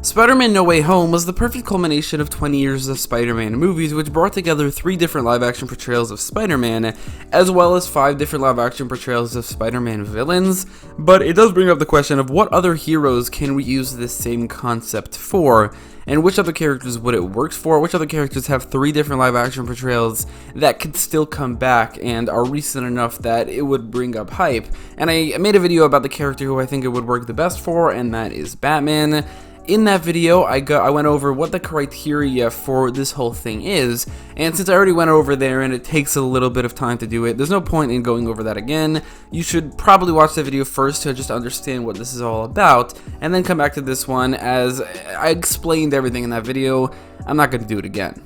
Spider-Man No Way Home was the perfect culmination of 20 years of Spider-Man movies, which brought together 3 different live-action portrayals of Spider-Man, as well as 5 different live-action portrayals of Spider-Man villains. But it does bring up the question of what other heroes can we use this same concept for, and which other characters would it work for, which other characters have 3 different live-action portrayals that could still come back and are recent enough that it would bring up hype. And I made a video about the character who I think it would work the best for, and that is Batman. In that video, I went over what the criteria for this whole thing is, and since I already went over there and it takes a little bit of time to do it, there's no point in going over that again. You should probably watch the video first to just understand what this is all about, and then come back to this one as I explained everything in that video. I'm not going to do it again.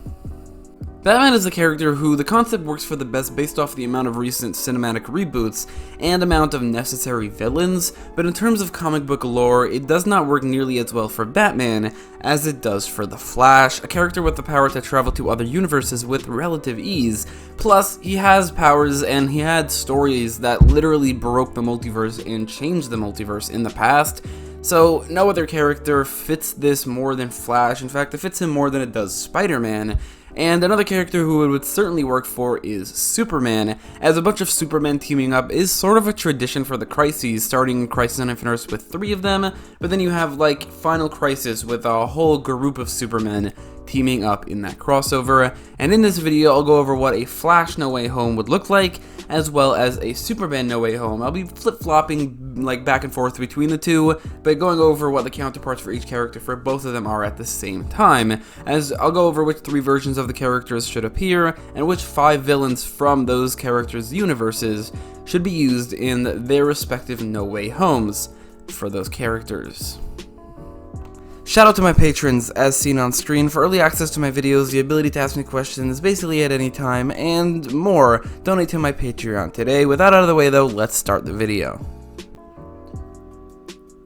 Batman is a character who the concept works for the best based off the amount of recent cinematic reboots and amount of necessary villains, but in terms of comic book lore, it does not work nearly as well for Batman as it does for the Flash, a character with the power to travel to other universes with relative ease. Plus, he has powers and he had stories that literally broke the multiverse and changed the multiverse in the past. So no other character fits this more than Flash. In fact, it fits him more than it does Spider-Man. And another character who it would certainly work for is Superman, as a bunch of Supermen teaming up is sort of a tradition for the Crises, starting in Crisis on Infinite Earths with 3 of them, but then you have like Final Crisis with a whole group of Supermen teaming up in that crossover. And in this video, I'll go over what a Flash No Way Home would look like, as well as a Superman No Way Home. I'll be flip-flopping like back and forth between the two, but going over what the counterparts for each character for both of them are at the same time, as I'll go over which 3 versions of the characters should appear, and which 5 villains from those characters' universes should be used in their respective No Way Homes for those characters. Shout out to my patrons, as seen on screen, for early access to my videos, the ability to ask me questions basically at any time, and more. Donate to my Patreon today. With that out of the way though, let's start the video.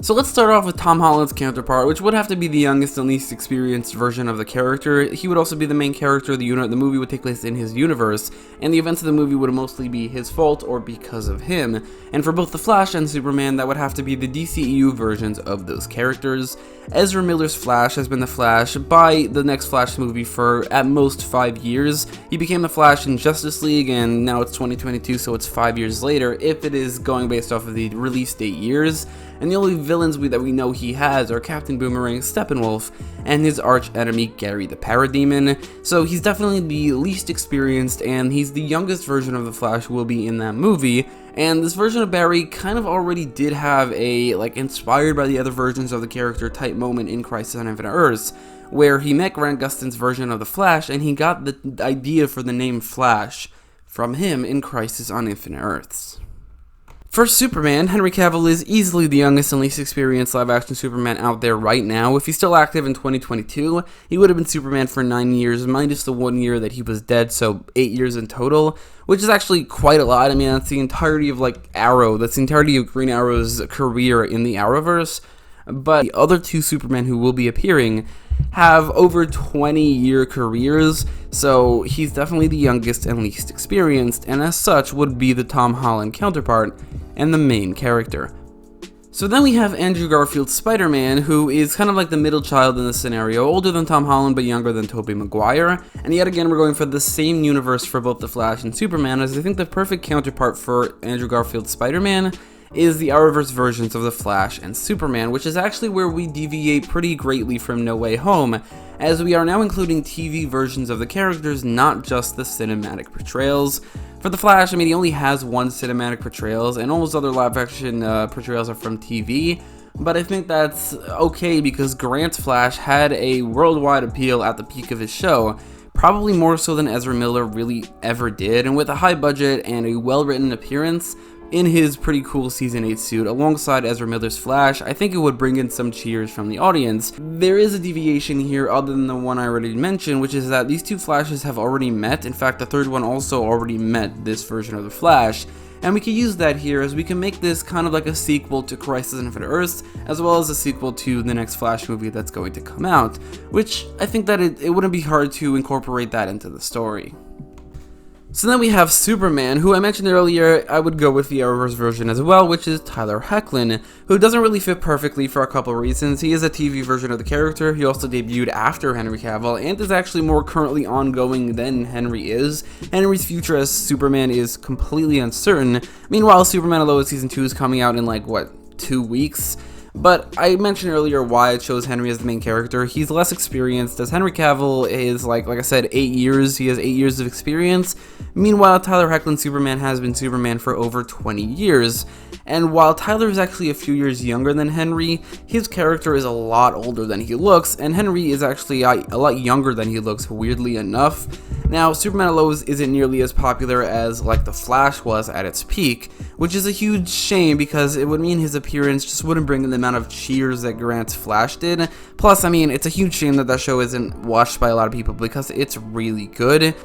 So let's start off with Tom Holland's counterpart, which would have to be the youngest and least experienced version of the character. He would also be the main character of the unit. The movie would take place in his universe, and the events of the movie would mostly be his fault or because of him. And for both the Flash and Superman, that would have to be the DCEU versions of those characters. Ezra Miller's Flash has been the Flash by the next Flash movie for at most 5 years. He became the Flash in Justice League, and now it's 2022, so it's 5 years later, if it is going based off of the release date years. And the only villains that we know he has are Captain Boomerang, Steppenwolf, and his arch enemy Gary the Parademon. So he's definitely the least experienced, and he's the youngest version of the Flash who will be in that movie. And this version of Barry kind of already did have a, inspired by the other versions of the character type moment in Crisis on Infinite Earths, where he met Grant Gustin's version of the Flash, and he got the idea for the name Flash from him in Crisis on Infinite Earths. For Superman, Henry Cavill is easily the youngest and least experienced live-action Superman out there right now. If he's still active in 2022, he would have been Superman for 9 years, minus the 1 year that he was dead, so 8 years in total, which is actually quite a lot. I mean, that's the entirety of, Arrow. That's the entirety of Green Arrow's career in the Arrowverse. But the other 2 Supermen who will be appearing have over 20-year careers, so he's definitely the youngest and least experienced, and as such would be the Tom Holland counterpart and the main character. So then we have Andrew Garfield's Spider-Man, who is kind of like the middle child in this scenario, older than Tom Holland but younger than Tobey Maguire, and yet again we're going for the same universe for both the Flash and Superman, as I think the perfect counterpart for Andrew Garfield's Spider-Man is the Arrowverse versions of the Flash and Superman, which is actually where we deviate pretty greatly from No Way Home, as we are now including TV versions of the characters, not just the cinematic portrayals. For the Flash, I mean, he only has 1 cinematic portrayals, and almost other live-action portrayals are from TV, but I think that's okay because Grant's Flash had a worldwide appeal at the peak of his show, probably more so than Ezra Miller really ever did, and with a high budget and a well-written appearance in his pretty cool Season 8 suit alongside Ezra Miller's Flash, I think it would bring in some cheers from the audience. There is a deviation here other than the one I already mentioned, which is that these 2 Flashes have already met. In fact, the third one also already met this version of the Flash, and we can use that here as we can make this kind of like a sequel to Crisis on Infinite Earths, as well as a sequel to the next Flash movie that's going to come out, which I think that it wouldn't be hard to incorporate that into the story. So then we have Superman, who I mentioned earlier. I would go with the Arrowverse version as well, which is Tyler Hoechlin, who doesn't really fit perfectly for a couple of reasons. He is a TV version of the character. He also debuted after Henry Cavill, and is actually more currently ongoing than Henry is. Henry's future as Superman is completely uncertain. Meanwhile, Superman and Lois Season 2 is coming out in 2 weeks? But I mentioned earlier why I chose Henry as the main character. He's less experienced, as Henry Cavill is, like I said, 8 years. He has 8 years of experience. Meanwhile, Tyler Hoechlin's Superman has been Superman for over 20 years. And while Tyler is actually a few years younger than Henry, his character is a lot older than he looks, and Henry is actually a lot younger than he looks, weirdly enough. Now, Superman and Lois isn't nearly as popular as The Flash was at its peak, which is a huge shame because it would mean his appearance just wouldn't bring in the amount of cheers that Grant's Flash did. Plus, I mean, it's a huge shame that show isn't watched by a lot of people because it's really good.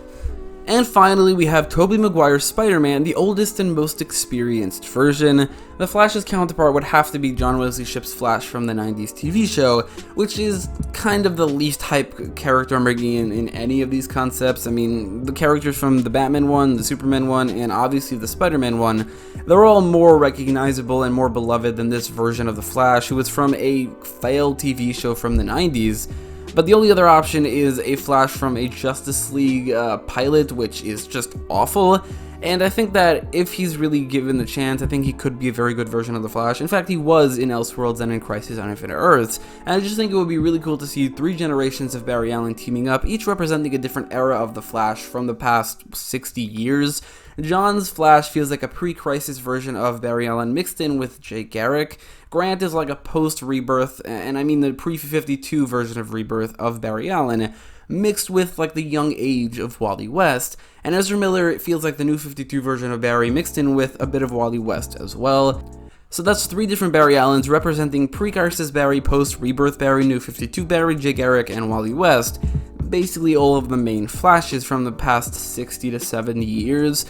And finally, we have Tobey Maguire's Spider-Man, the oldest and most experienced version. The Flash's counterpart would have to be John Wesley Shipp's Flash from the 90s TV show, which is kind of the least hype character I'm bringing in any of these concepts. I mean, the characters from the Batman one, the Superman one, and obviously the Spider-Man one, they're all more recognizable and more beloved than this version of the Flash, who was from a failed TV show from the 90s. But the only other option is a Flash from a Justice League pilot, which is just awful. And I think that if he's really given the chance, I think he could be a very good version of the Flash. In fact, he was in Elseworlds and in Crisis on Infinite Earths. And I just think it would be really cool to see 3 generations of Barry Allen teaming up, each representing a different era of the Flash from the past 60 years. John's Flash feels like a pre-Crisis version of Barry Allen mixed in with Jay Garrick. Grant is like a post-Rebirth, and I mean the pre-52 version of Rebirth of Barry Allen, mixed with the young age of Wally West. And Ezra Miller feels like the new 52 version of Barry mixed in with a bit of Wally West as well. So that's 3 different Barry Allens representing pre-Crisis Barry, post-Rebirth Barry, new 52 Barry, Jay Garrick, and Wally West. Basically all of the main Flashes from the past 60 to 70 years.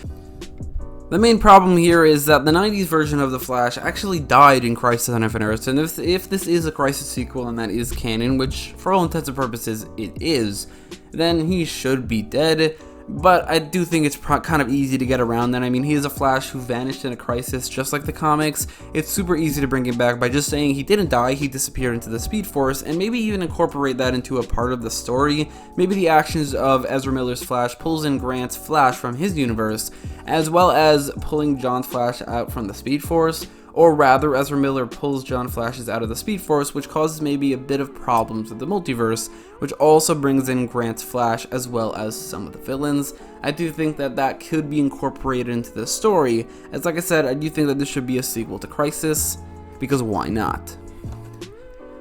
The main problem here is that the 90s version of The Flash actually died in Crisis on Infinite Earths, and if this is a Crisis sequel and that is canon, which for all intents and purposes it is, then he should be dead. But I do think it's kind of easy to get around that. I mean, he is a Flash who vanished in a crisis, just like the comics. It's super easy to bring him back by just saying he didn't die, he disappeared into the Speed Force, and maybe even incorporate that into a part of the story. Maybe the actions of Ezra Miller's Flash pulls in Grant's Flash from his universe, as well as pulling John's Flash out from the Speed Force. Or rather, Ezra Miller pulls John Flashes out of the Speed Force, which causes maybe a bit of problems with the multiverse, which also brings in Grant's Flash as well as some of the villains. I do think that could be incorporated into the story, as like I said, I do think that this should be a sequel to Crisis, because why not?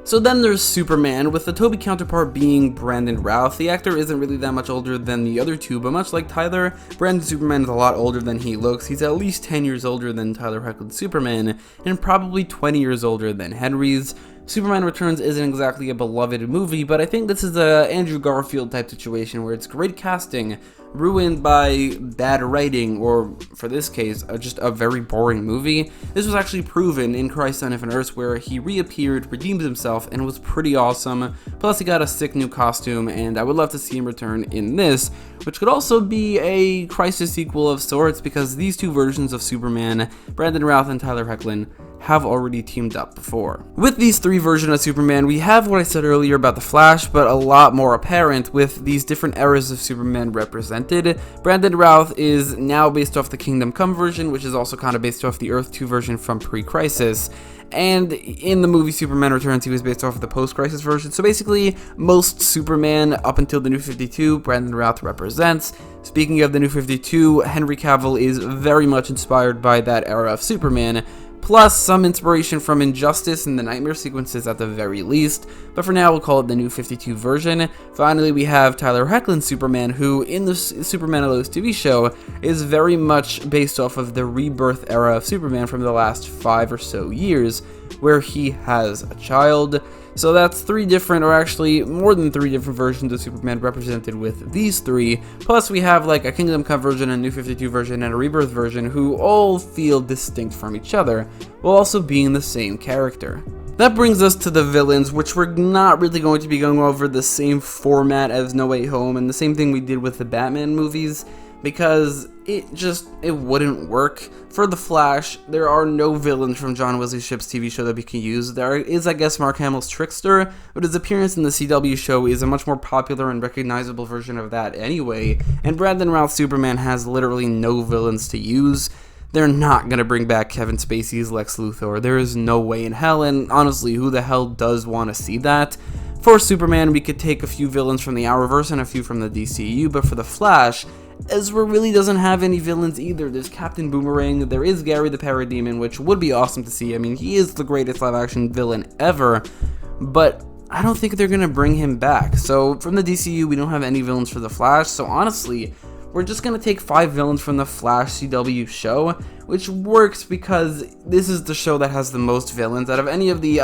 So then there's Superman, with the Tobey counterpart being Brandon Routh. The actor isn't really that much older than the other two, but much like Tyler, Brandon Superman is a lot older than he looks. He's at least 10 years older than Tyler Hoechlin's Superman, and probably 20 years older than Henry's. Superman Returns isn't exactly a beloved movie, but I think this is a Andrew Garfield type situation where it's great casting, ruined by bad writing, or for this case, just a very boring movie. This was actually proven in Crisis on Infinite Earths, where he reappeared, redeemed himself, and was pretty awesome. Plus he got a sick new costume, and I would love to see him return in this, which could also be a Crisis sequel of sorts, because these two versions of Superman, Brandon Routh and Tyler Hoechlin, have already teamed up before. With these 3 versions of Superman, we have what I said earlier about the Flash, but a lot more apparent with these different eras of Superman represented. Brandon Routh is now based off the Kingdom Come version, which is also kind of based off the Earth 2 version from pre-Crisis. And in the movie Superman Returns, he was based off of the post-Crisis version. So basically, most Superman up until the New 52, Brandon Routh represents. Speaking of the New 52, Henry Cavill is very much inspired by that era of Superman, plus some inspiration from Injustice and the Nightmare sequences at the very least, but for now we'll call it the New 52 version. Finally, we have Tyler Hoechlin's Superman, who in the Superman and Lois TV show is very much based off of the Rebirth era of Superman from the last 5 or so years, where he has a child. So that's 3 different, or actually more than 3 different versions of Superman represented with these 3. Plus we have like a Kingdom Come version, a New 52 version, and a Rebirth version, who all feel distinct from each other, while also being the same character. That brings us to the villains, which we're not really going to be going over the same format as No Way Home, and the same thing we did with the Batman movies. because it wouldn't work. For The Flash, there are no villains from John Wesley Shipp's TV show that we can use. There is, I guess, Mark Hamill's Trickster, but his appearance in the CW show is a much more popular and recognizable version of that anyway, and Brandon Routh's Superman has literally no villains to use. They're not going to bring back Kevin Spacey's Lex Luthor. There is no way in hell, and honestly, who the hell does want to see that? For Superman, we could take a few villains from the Arrowverse and a few from the DCU, but for The Flash, Ezra really doesn't have any villains either. There's Captain Boomerang, there is Gary the Parademon, which would be awesome to see. I mean, he is the greatest live-action villain ever, but I don't think they're going to bring him back. So, from the DCU, we don't have any villains for The Flash, so honestly, we're just going to take 5 villains from the Flash CW show, which works because this is the show that has the most villains out of any of the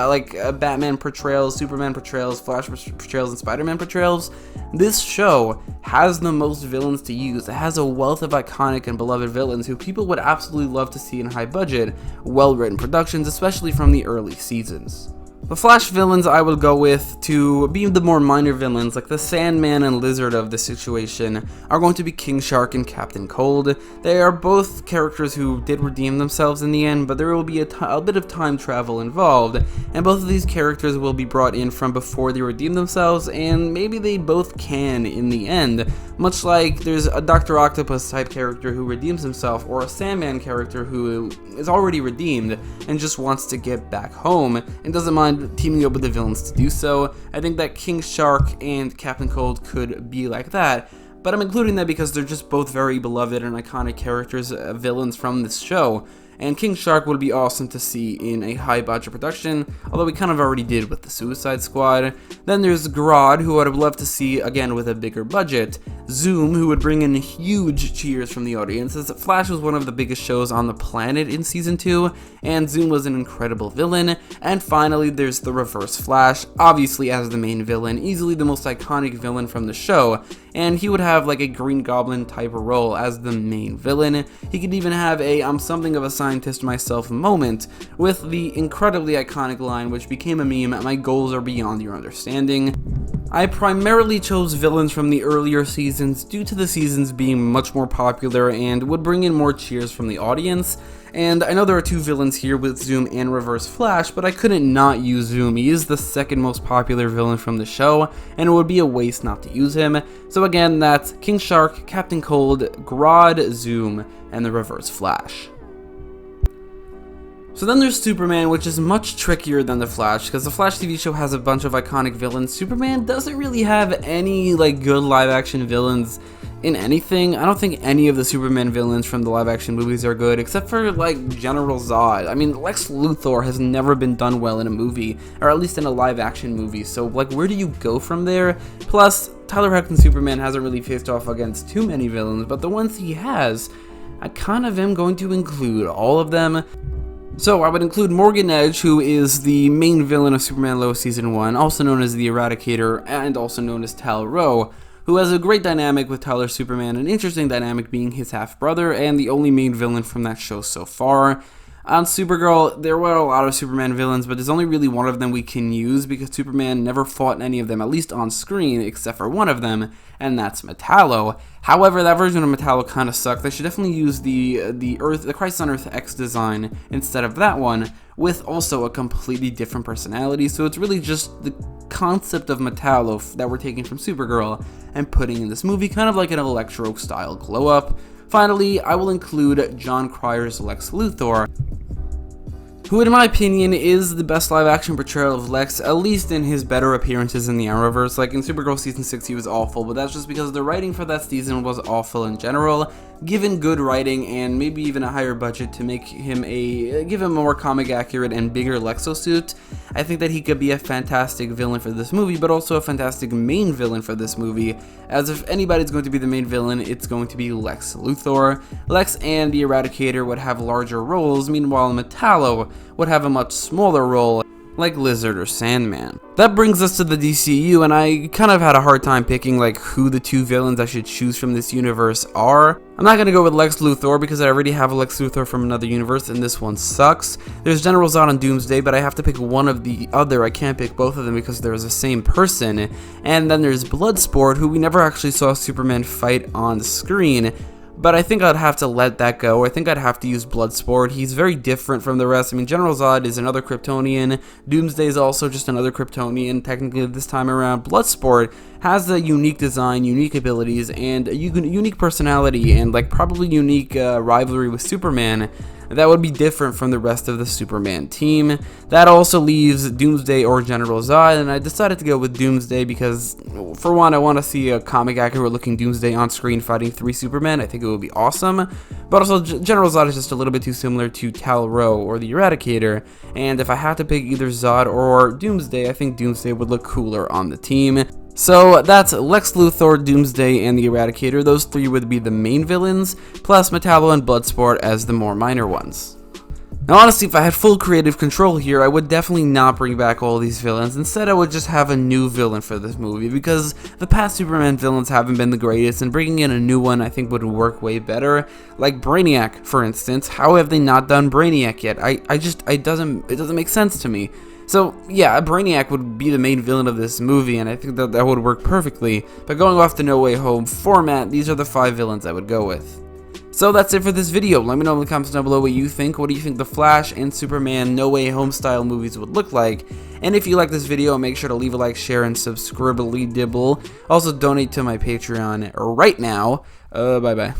Batman portrayals, Superman portrayals, Flash portrayals, and Spider-Man portrayals. This show has the most villains to use. It has a wealth of iconic and beloved villains who people would absolutely love to see in high-budget, well-written productions, especially from the early seasons. The Flash villains I would go with to be the more minor villains, like the Sandman and Lizard of the situation, are going to be King Shark and Captain Cold. They are both characters who did redeem themselves in the end, but there will be a bit of time travel involved, and both of these characters will be brought in from before they redeem themselves, and maybe they both can in the end, much like there's a Dr. Octopus type character who redeems himself, or a Sandman character who is already redeemed and just wants to get back home and doesn't mind teaming up with the villains to do so. I think that King Shark and Captain Cold could be like that, but I'm including that because they're just both very beloved and iconic characters, villains from this show. And King Shark would be awesome to see in a high-budget production, although we kind of already did with the Suicide Squad. Then there's Grodd, who I'd love to see again with a bigger budget. Zoom, who would bring in huge cheers from the audience, as Flash was one of the biggest shows on the planet in Season 2, and Zoom was an incredible villain. And finally, there's the Reverse Flash, obviously as the main villain, easily the most iconic villain from the show, and he would have like a Green Goblin type of role as the main villain. He could even have a "I'm something of a scientist myself" moment with the incredibly iconic line which became a meme, "My goals are beyond your understanding." I primarily chose villains from the earlier seasons due to the seasons being much more popular and would bring in more cheers from the audience. And I know there are 2 villains here with Zoom and Reverse Flash, but I couldn't not use Zoom. He is the second most popular villain from the show, and it would be a waste not to use him. So again, that's King Shark, Captain Cold, Grodd, Zoom, and the Reverse Flash. So then there's Superman, which is much trickier than The Flash, because The Flash TV show has a bunch of iconic villains. Superman doesn't really have any good live-action villains in anything. I don't think any of the Superman villains from the live-action movies are good, except for General Zod. I mean, Lex Luthor has never been done well in a movie, or at least in a live-action movie, so where do you go from there? Plus, Tyler Hoechlin's Superman hasn't really faced off against too many villains, but the ones he has, I kind of am going to include all of them. So I would include Morgan Edge, who is the main villain of Superman Lois Season 1, also known as the Eradicator, and also known as Tal-Rho, who has a great dynamic with Tyler's Superman, an interesting dynamic being his half-brother, and the only main villain from that show so far. On Supergirl, there were a lot of Superman villains, but there's only really one of them we can use because Superman never fought any of them, at least on screen, except for one of them, and that's Metallo. However, that version of Metallo kind of sucked. They should definitely use the Crisis on Earth X design instead of that one, with also a completely different personality. So it's really just the concept of Metallo that we're taking from Supergirl and putting in this movie, kind of like an Electro-style glow-up. Finally, I will include John Cryer's Lex Luthor, who in my opinion is the best live-action portrayal of Lex, at least in his better appearances in the Arrowverse. In Supergirl Season 6 he was awful, but that's just because the writing for that season was awful in general. Given good writing and maybe even a higher budget to make him give him a more comic accurate and bigger Lexosuit, I think that he could be a fantastic villain for this movie, but also a fantastic main villain for this movie, as if anybody's going to be the main villain, it's going to be Lex Luthor. Lex and the Eradicator would have larger roles, meanwhile Metallo would have a much smaller role, like Lizard or Sandman. That brings us to the DCU, and I kind of had a hard time picking who the 2 villains I should choose from this universe are. I'm not going to go with Lex Luthor because I already have a Lex Luthor from another universe and this one sucks. There's General Zod on Doomsday, but I have to pick one of the other. I can't pick both of them because they're the same person. And then there's Bloodsport, who we never actually saw Superman fight on screen. but I think I'd have to let that go. I think I'd have to use Bloodsport. He's very different from the rest. I mean, General Zod is another Kryptonian. Doomsday is also just another Kryptonian, technically this time around. Bloodsport has a unique design, unique abilities, and a unique personality, and like probably unique rivalry with Superman that would be different from the rest of the Superman team. That also leaves Doomsday or General Zod, and I decided to go with Doomsday because, for one, I want to see a comic accurate looking Doomsday on screen fighting 3 Supermen. I think it would be awesome, but also General Zod is just a little bit too similar to Kal-El or the Eradicator, and if I had to pick either Zod or Doomsday, I think Doomsday would look cooler on the team. So that's Lex Luthor, Doomsday, and the Eradicator. Those 3 would be the main villains, plus Metallo and Bloodsport as the more minor ones. Now honestly, if I had full creative control here, I would definitely not bring back all these villains. Instead, I would just have a new villain for this movie, because the past Superman villains haven't been the greatest, and bringing in a new one I think would work way better. Like Brainiac, for instance. How have they not done Brainiac yet? It doesn't make sense to me. So, yeah, Brainiac would be the main villain of this movie, and I think that would work perfectly. But going off the No Way Home format, these are the 5 villains I would go with. So that's it for this video. Let me know in the comments down below what you think. What do you think the Flash and Superman No Way Home style movies would look like? And if you like this video, make sure to leave a like, share, and subscribe. Also, donate to my Patreon right now. Bye-bye.